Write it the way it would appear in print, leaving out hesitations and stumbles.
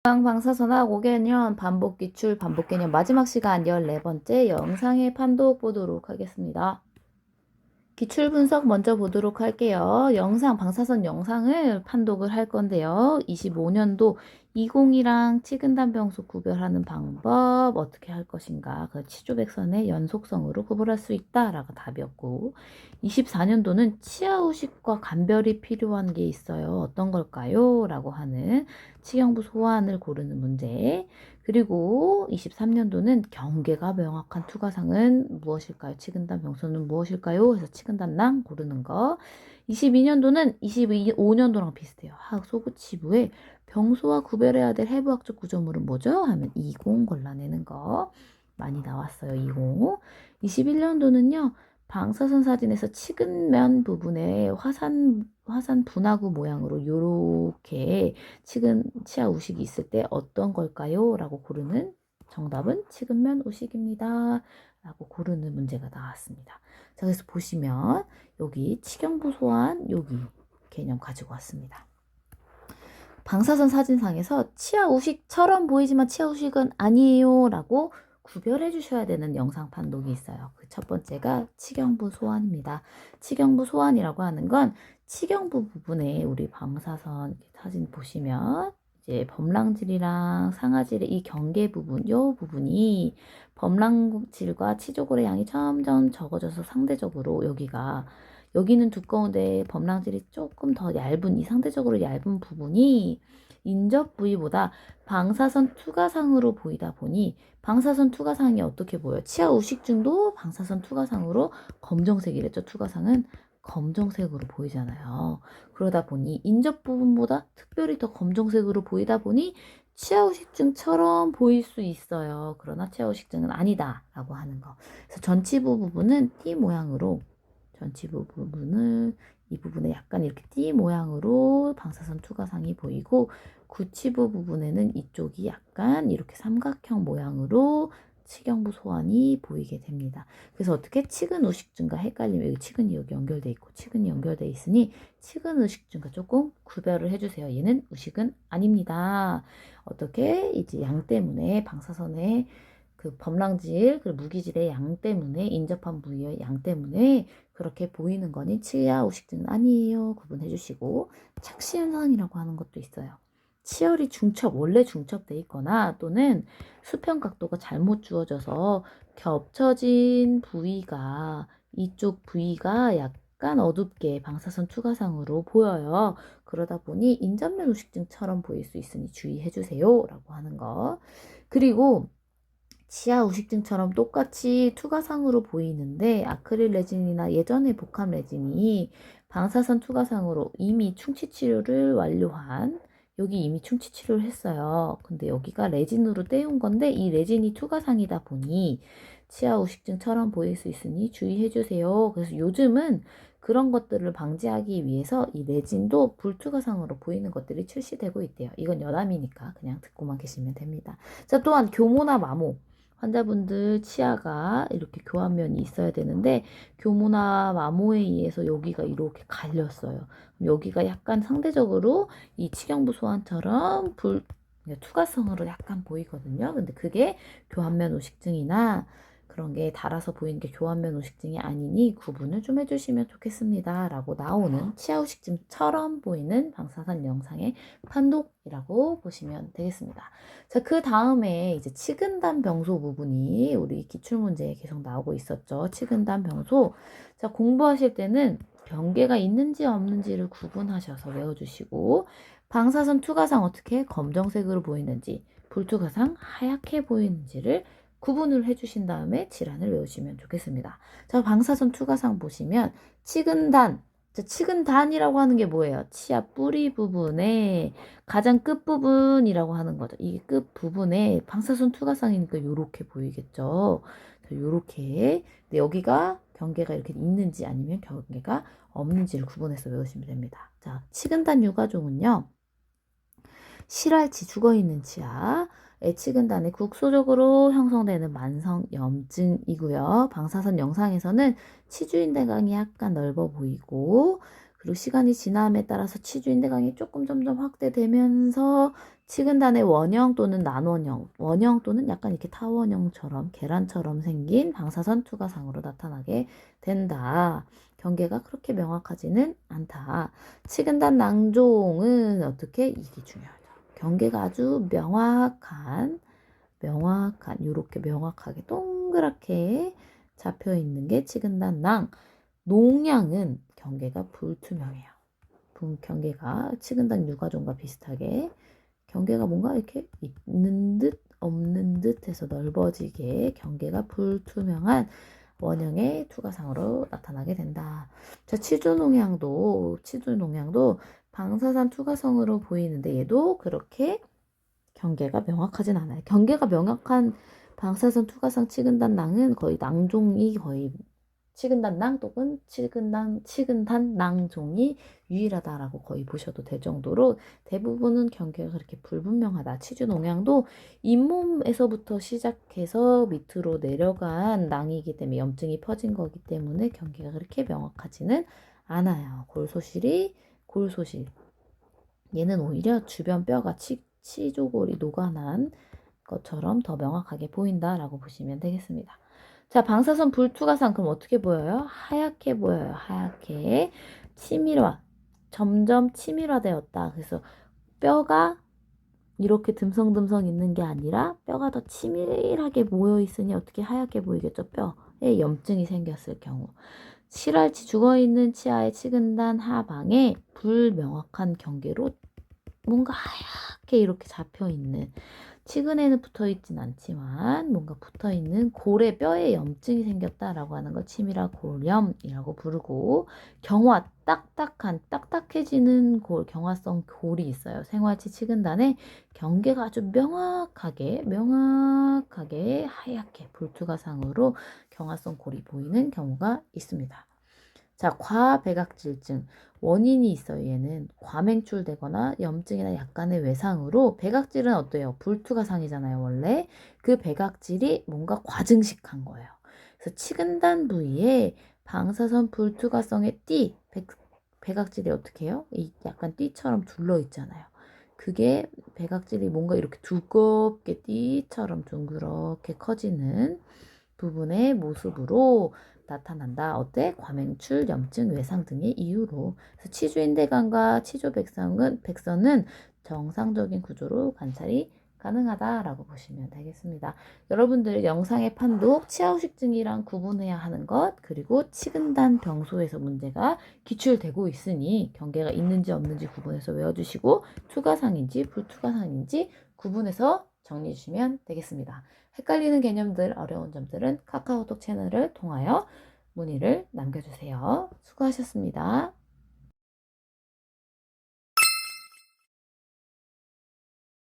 방사선학 5개년 반복 기출 반복 개념 마지막 시간 14번째 영상의 판독 보도록 하겠습니다. 기출 분석 먼저 보도록 할게요. 방사선 영상을 판독을 할 건데요. 25년도 20이랑 치근단 병수 구별하는 방법 어떻게 할 것인가. 그 치조백선의 연속성으로 구분할 수 있다라고 답이었고, 24년도는 치아후식과 간별이 필요한 게 있어요. 어떤 걸까요? 라고 하는 치경부 소환을 고르는 문제. 그리고 23년도는 경계가 명확한 투과상은 무엇일까요? 치근단 병소는 무엇일까요? 해서 치근단랑 고르는 거. 22년도는 25년도랑 비슷해요. 화학 소구치부에 병소와 구별해야 될 해부학적 구조물은 뭐죠? 하면 20 골라내는 거. 많이 나왔어요. 20. 21년도는요. 방사선 사진에서 치근면 부분에 화산 분화구 모양으로 요렇게 치아 우식이 있을 때 어떤 걸까요? 라고 고르는 정답은 치근면 우식입니다. 라고 고르는 문제가 나왔습니다. 자, 그래서 보시면 여기 치경부 소환 여기 개념 가지고 왔습니다. 방사선 사진상에서 치아 우식처럼 보이지만 치아 우식은 아니에요 라고 구별해 주셔야 되는 영상 판독이 있어요. 그 첫 번째가 치경부 소환입니다. 치경부 소환이라고 하는 건 치경부 부분에 우리 방사선 사진 보시면 이제 범랑질이랑 상아질의 이 경계 부분, 요 부분이 범랑질과 치조골의 양이 점점 적어져서 상대적으로 여기는 두꺼운데 범랑질이 조금 더 얇은, 이 상대적으로 얇은 부분이 인접 부위보다 방사선 투과상으로 보이다 보니 방사선 투과상이 어떻게 보여요? 치아 우식증도 방사선 투과상으로 검정색이랬죠. 투과상은 검정색으로 보이잖아요. 그러다 보니 인접 부분보다 특별히 더 검정색으로 보이다 보니 치아 우식증처럼 보일 수 있어요. 그러나 치아 우식증은 아니다 라고 하는 거. 그래서 전치부 부분은 T 모양으로 전치부 부분을 이 부분에 약간 이렇게 띠 모양으로 방사선 투과상이 보이고 구치부 부분에는 이쪽이 약간 이렇게 삼각형 모양으로 치경부 소환이 보이게 됩니다. 그래서 어떻게 치근 우식증과 헷갈리면 여기 치근이 여기 연결돼 있고 치근이 연결돼 있으니 치근 우식증과 조금 구별을 해주세요. 얘는 우식은 아닙니다. 어떻게 이제 양 때문에 방사선의 그 범랑질, 그 무기질의 양 때문에 인접한 부위의 양 때문에 그렇게 보이는 거니 치아 우식증은 아니에요. 구분해 주시고 착시 현상이라고 하는 것도 있어요. 치열이 원래 중첩돼 있거나 또는 수평 각도가 잘못 주어져서 겹쳐진 부위가 이쪽 부위가 약간 어둡게 방사선 투과상으로 보여요. 그러다 보니 인접면 우식증처럼 보일 수 있으니 주의해 주세요. 라고 하는 거. 그리고 치아 우식증처럼 똑같이 투과상으로 보이는데 아크릴 레진이나 예전의 복합 레진이 방사선 투과상으로 이미 충치 치료를 완료한 여기 이미 충치 치료를 했어요. 근데 여기가 레진으로 떼운 건데 이 레진이 투과상이다 보니 치아 우식증처럼 보일 수 있으니 주의해 주세요. 그래서 요즘은 그런 것들을 방지하기 위해서 이 레진도 불투과상으로 보이는 것들이 출시되고 있대요. 이건 여담이니까 그냥 듣고만 계시면 됩니다. 자, 또한 교모나 마모 환자분들 치아가 이렇게 교환면이 있어야 되는데 교모나 마모에 의해서 여기가 이렇게 갈렸어요. 여기가 약간 상대적으로 이 치경부 소환처럼 투과성으로 약간 보이거든요. 근데 그게 교환면 우식증이나 그런 게 달아서 보이는 게 교환면 우식증이 아니니 구분을 좀 해주시면 좋겠습니다. 라고 나오는 치아 우식증처럼 보이는 방사선 영상의 판독이라고 보시면 되겠습니다. 자, 그 다음에 이제 치근단 병소 부분이 우리 기출문제에 계속 나오고 있었죠. 치근단 병소. 자, 공부하실 때는 경계가 있는지 없는지를 구분하셔서 외워주시고 방사선 투과상 어떻게 검정색으로 보이는지 불투과상 하얗게 보이는지를 구분을 해주신 다음에 질환을 외우시면 좋겠습니다. 자, 방사선 투과상 보시면 치근단. 자, 치근단이라고 하는 게 뭐예요? 치아 뿌리 부분에 가장 끝부분이라고 하는 거죠. 이 끝부분에 방사선 투과상이니까 요렇게 보이겠죠. 요렇게. 근데 여기가 경계가 이렇게 있는지 아니면 경계가 없는지를 구분해서 외우시면 됩니다. 자, 치근단 유가종은요. 실활치 죽어있는 치아, 치근단의 국소적으로 형성되는 만성염증이고요. 방사선 영상에서는 치주인대강이 약간 넓어 보이고 그리고 시간이 지남에 따라서 치주인대강이 조금 점점 확대되면서 치근단의 원형 또는 난원형, 원형 또는 약간 이렇게 타원형처럼 계란처럼 생긴 방사선 투과상으로 나타나게 된다. 경계가 그렇게 명확하지는 않다. 치근단 낭종은 어떻게? 이게 중요하죠. 경계가 아주 명확한 요렇게 명확하게 동그랗게 잡혀 있는 게 치근단 낭. 농양은 경계가 불투명해요. 경계가 치근단 유가종과 비슷하게 경계가 뭔가 이렇게 있는 듯 없는 듯 해서 넓어지게 경계가 불투명한 원형의 투과상으로 나타나게 된다. 자, 치주농양도 방사선 투과성으로 보이는데 얘도 그렇게 경계가 명확하진 않아요. 경계가 명확한 방사선 투과상 치근단 낭은 거의 낭종이 거의 치근단 낭 또는 치근단 낭종이 유일하다라고 거의 보셔도 될 정도로 대부분은 경계가 그렇게 불분명하다. 치주 농양도 잇몸에서부터 시작해서 밑으로 내려간 낭이기 때문에 염증이 퍼진 거기 때문에 경계가 그렇게 명확하지는 않아요. 골소실. 얘는 오히려 주변 뼈가 치조골이 녹아난 것처럼 더 명확하게 보인다라고 보시면 되겠습니다. 자, 방사선 불투과상 그럼 어떻게 보여요? 하얗게 보여요. 하얗게. 점점 치밀화되었다. 그래서 뼈가 이렇게 듬성듬성 있는 게 아니라 뼈가 더 치밀하게 모여 있으니 어떻게 하얗게 보이겠죠? 뼈에 염증이 생겼을 경우. 실알치 죽어있는 치아의 치근단 하방에 불명확한 경계로 뭔가 하얗게 이렇게 잡혀있는 치근에는 붙어있진 않지만 뭔가 붙어있는 골에 뼈에 염증이 생겼다라고 하는 걸 치밀화 골염이라고 부르고 딱딱해지는 경화성 골이 있어요. 생활치 치근단에 경계가 아주 명확하게 하얗게 불투과상으로 경화성 골이 보이는 경우가 있습니다. 자, 과배각질증. 원인이 있어요. 얘는 과맹출되거나 염증이나 약간의 외상으로 배각질은 어때요? 불투과상이잖아요. 원래 그 배각질이 뭔가 과증식한 거예요. 그래서 치근단 부위에 방사선 불투과성의 배각질이 어떻게 해요? 이 약간 띠처럼 둘러 있잖아요. 그게 배각질이 뭔가 이렇게 두껍게 띠처럼 둥그렇게 커지는 부분의 모습으로 나타난다. 어때? 과맹출, 염증, 외상 등의 이유로. 그래서 치주인대강과 치조백선은 정상적인 구조로 관찰이 가능하다라고 보시면 되겠습니다. 여러분들 영상의 판독, 치아후식증이랑 구분해야 하는 것, 그리고 치근단 병소에서 문제가 기출되고 있으니 경계가 있는지 없는지 구분해서 외워주시고 투과상인지 불투과상인지 구분해서 정리해 주시면 되겠습니다. 헷갈리는 개념들, 어려운 점들은 카카오톡 채널을 통하여 문의를 남겨주세요. 수고하셨습니다.